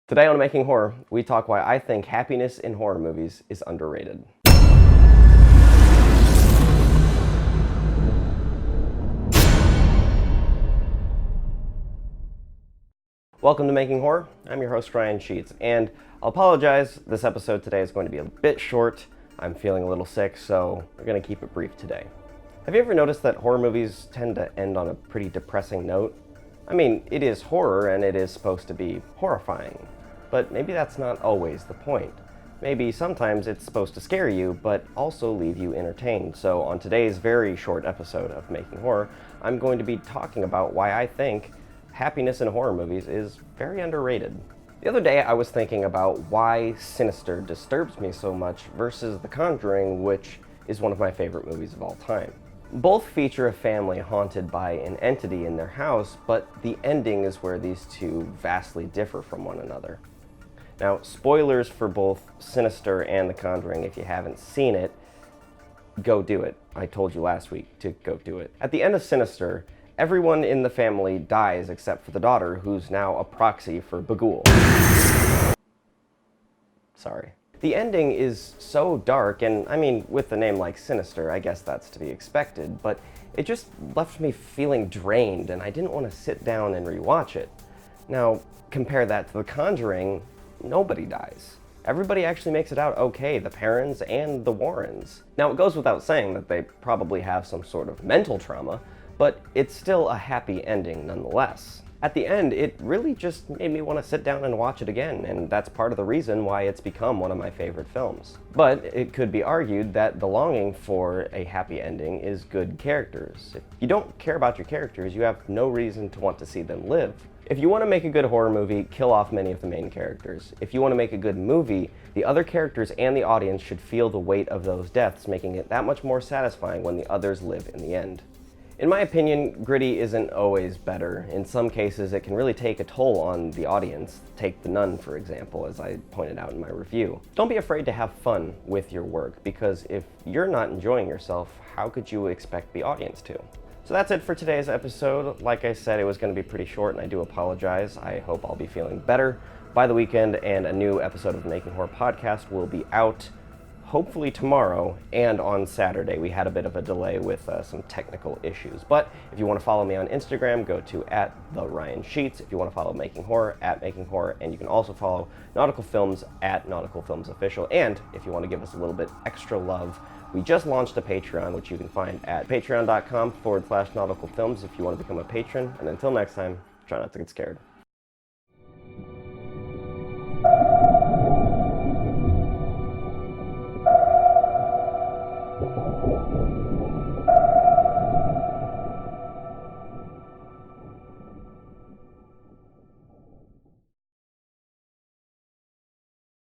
Today on Making Horror, we talk why I think happiness in horror movies is underrated. Welcome to Making Horror. I'm your host, Ryan Sheets, and I'll apologize, this episode today is going to be a bit short. I'm feeling a little sick, so we're going to keep it brief today. Have you ever noticed that horror movies tend to end on a pretty depressing note? I mean, it is horror and it is supposed to be horrifying, but maybe that's not always the point. Maybe sometimes it's supposed to scare you, but also leave you entertained. So on today's very short episode of Making Horror, I'm going to be talking about why I think happiness in horror movies is very underrated. The other day I was thinking about why Sinister disturbs me so much versus The Conjuring, which is one of my favorite movies of all time. Both feature a family haunted by an entity in their house, but the ending is where these two vastly differ from one another. Now, spoilers for both Sinister and The Conjuring. If you haven't seen it, go do it. I told you last week to go do it. At the end of Sinister, everyone in the family dies except for the daughter, who's now a proxy for Bughuul. Sorry. The ending is so dark, and I mean, with a name like Sinister, I guess that's to be expected, but it just left me feeling drained, and I didn't want to sit down and rewatch it. Now, compare that to The Conjuring, nobody dies. Everybody actually makes it out okay, the Perrons and the Warrens. Now, it goes without saying that they probably have some sort of mental trauma, but it's still a happy ending nonetheless. At the end, it really just made me want to sit down and watch it again, and that's part of the reason why it's become one of my favorite films. But it could be argued that the longing for a happy ending is good characters. If you don't care about your characters, you have no reason to want to see them live. If you want to make a good horror movie, kill off many of the main characters. If you want to make a good movie, the other characters and the audience should feel the weight of those deaths, making it that much more satisfying when the others live in the end. In my opinion, gritty isn't always better. In some cases, it can really take a toll on the audience. Take The Nun, for example, as I pointed out in my review. Don't be afraid to have fun with your work, because if you're not enjoying yourself, how could you expect the audience to? So that's it for today's episode. Like I said, it was going to be pretty short, and I do apologize. I hope I'll be feeling better by the weekend, and a new episode of the Making Horror podcast will be out hopefully tomorrow and on Saturday. We had a bit of a delay with some technical issues. But if you want to follow me on Instagram, go to @TheRyanSheets. If you want to follow Making Horror, @Making Horror. And you can also follow Nautical Films @NauticalFilmsOfficial. And if you want to give us a little bit extra love, we just launched a Patreon, which you can find at patreon.com/nauticalfilms if you want to become a patron. And until next time, try not to get scared.